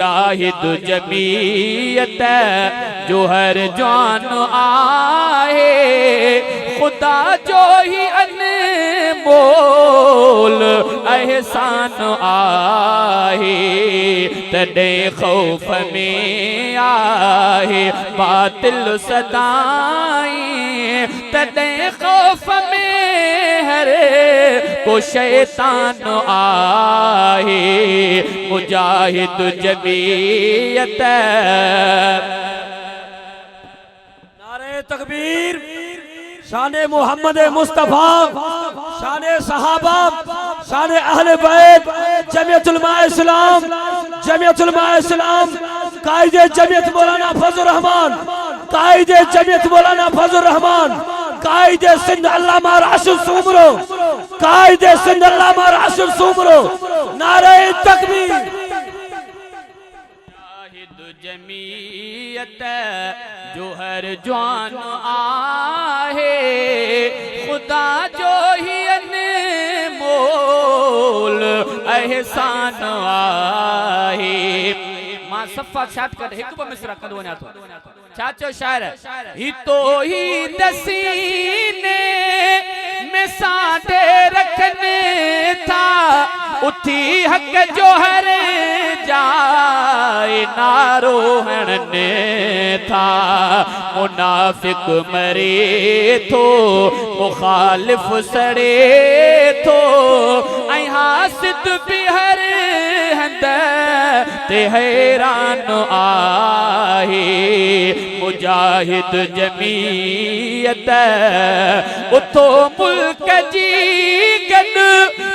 मुजाहिद जमीयत जो हर जान आहे, खुदा जो ही अनमोल एहसान आहे। तॾे खौफ में आहे बातिल सदाई, तॾे खौफ में हर को शैतान आहे। मुजाहिद जमीयत नारे तकबीर, शाने मोहम्मद मुस्तफा, शाने सहाबा, शाने अहले बैत, जमीयतुल उलमा इस्लाम, जमीयतुल उलमा इस्लाम, कायदे जमीयत मौलाना फजल रहमान, कायदे जमीयत मौलाना फजल रहमान, कायदे सिंध अल्लामा राशिद सुमरो, कायदे सिंध अल्लामा राशिद सुमरो। नारे तकबीर। जमीयत जो हर जान आहे, खुदा जो ही अनमोल एहसान आहे। मां सफ़ा छाट कर हिकु ॿ मिसरा कंदो वञा थो। छा चयो शायर? ही तो ही दसीने में साठे रखने था, उथी हक जो हर जाए नारो हणने था। मुनाफिक मरे थो, मुखालिफ सड़े थो, ऐं हासिद बि हर हंद ते हैरान आहे। मुजाहिद जमीयत उथो मुल्क जी गन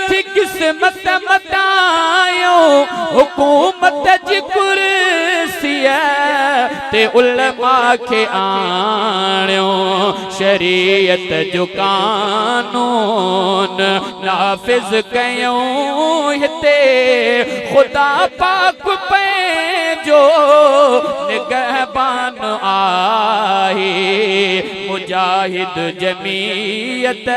थी किस्मत मटायो, हुकूमत जी कुर्सीअ ते उलमा खे आणियो। शरीयत जो कानून नाफ़िज़ कयूं हिते, खुदा पाक पंहिंजो निगहबान आहे। मुजाहिद जमीयत